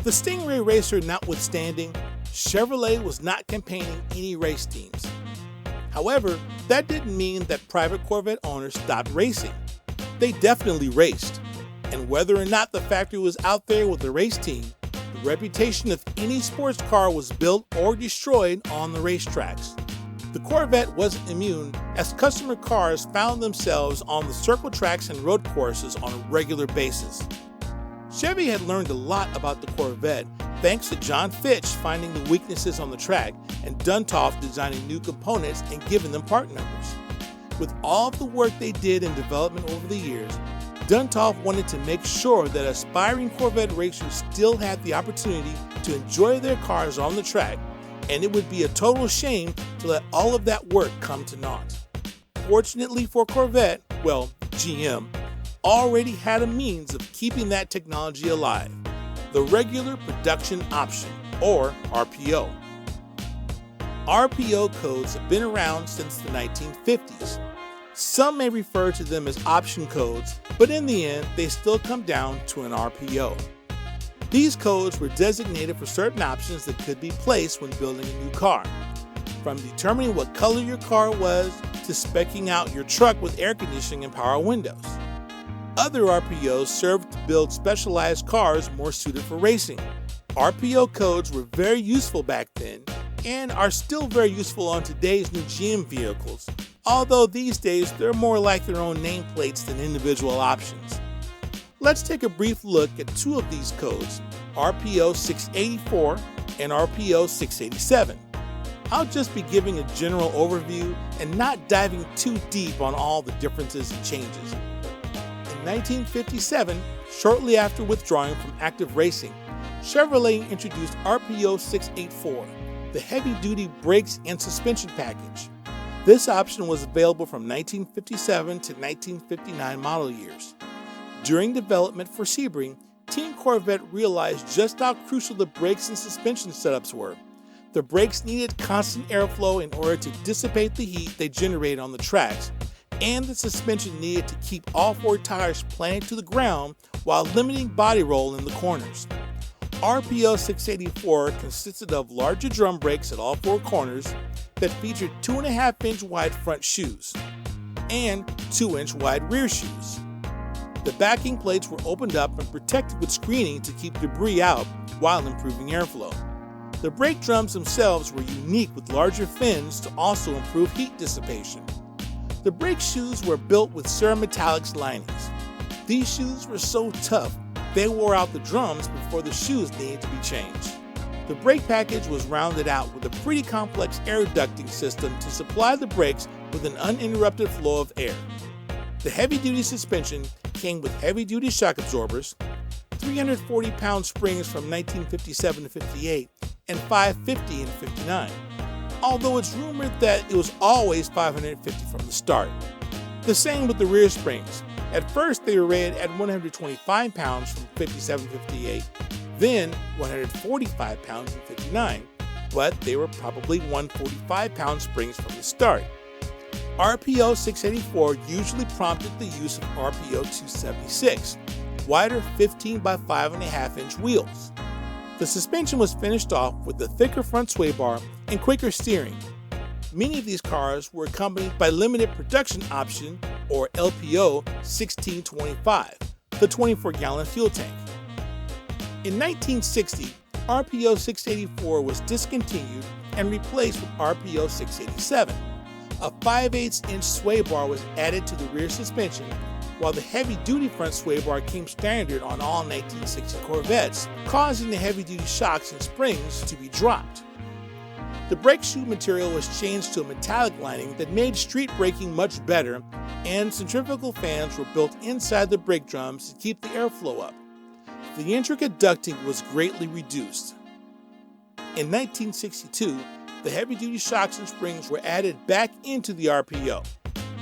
The Stingray racer notwithstanding, Chevrolet was not campaigning any race teams. However, that didn't mean that private Corvette owners stopped racing. They definitely raced, and whether or not the factory was out there with a race team, the reputation of any sports car was built or destroyed on the racetracks. The Corvette wasn't immune, as customer cars found themselves on the circle tracks and road courses on a regular basis. Chevy had learned a lot about the Corvette thanks to John Fitch finding the weaknesses on the track and Duntov designing new components and giving them part numbers. With all of the work they did in development over the years, Duntov wanted to make sure that aspiring Corvette racers still had the opportunity to enjoy their cars on the track, and it would be a total shame to let all of that work come to naught. Fortunately for Corvette, well, GM, already had a means of keeping that technology alive: the regular production option, or RPO. RPO codes have been around since the 1950s. Some may refer to them as option codes, but in the end, they still come down to an RPO. These codes were designated for certain options that could be placed when building a new car, from determining what color your car was to speccing out your truck with air conditioning and power windows. Other RPOs served to build specialized cars more suited for racing. RPO codes were very useful back then and are still very useful on today's new GM vehicles, although these days they're more like their own nameplates than individual options. Let's take a brief look at two of these codes, RPO 684 and RPO 687. I'll just be giving a general overview and not diving too deep on all the differences and changes. In 1957, shortly after withdrawing from active racing, Chevrolet introduced RPO 684, the heavy-duty brakes and suspension package. This option was available from 1957 to 1959 model years. During development for Sebring, Team Corvette realized just how crucial the brakes and suspension setups were. The brakes needed constant airflow in order to dissipate the heat they generate on the tracks, and the suspension needed to keep all four tires planted to the ground while limiting body roll in the corners. RPO 684 consisted of larger drum brakes at all four corners that featured 2.5-inch wide front shoes and 2-inch wide rear shoes. The backing plates were opened up and protected with screening to keep debris out while improving airflow. The brake drums themselves were unique with larger fins to also improve heat dissipation. The brake shoes were built with cerammetallics linings. These shoes were so tough, they wore out the drums before the shoes needed to be changed. The brake package was rounded out with a pretty complex air ducting system to supply the brakes with an uninterrupted flow of air. The heavy-duty suspension came with heavy-duty shock absorbers, 340-pound springs from 1957 to 58, and 550 in 59, although it's rumored that it was always 550 from the start. The same with the rear springs. At first they were rated at 125 pounds from 57-58, then 145 pounds in 59, but they were probably 145-pound springs from the start. RPO 684 usually prompted the use of RPO 276, wider 15 by 5.5-inch wheels. The suspension was finished off with a thicker front sway bar and quicker steering. Many of these cars were accompanied by limited production option, or LPO 1625, the 24-gallon fuel tank. In 1960, RPO 684 was discontinued and replaced with RPO 687. A 5/8-inch sway bar was added to the rear suspension, while the heavy-duty front sway bar came standard on all 1960 Corvettes, causing the heavy-duty shocks and springs to be dropped. The brake shoe material was changed to a metallic lining that made street braking much better, and centrifugal fans were built inside the brake drums to keep the airflow up. The intricate ducting was greatly reduced. In 1962, the heavy-duty shocks and springs were added back into the RPO.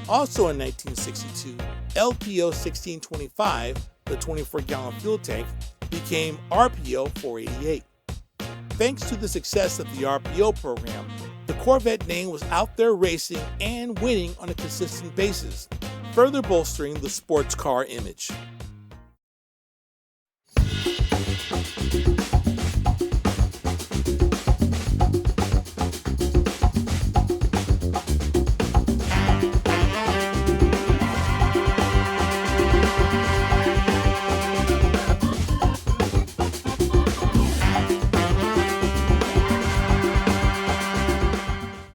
Also in 1962, LPO 1625, the 24-gallon fuel tank, became RPO 488. Thanks to the success of the RPO program, the Corvette name was out there racing and winning on a consistent basis, further bolstering the sports car image.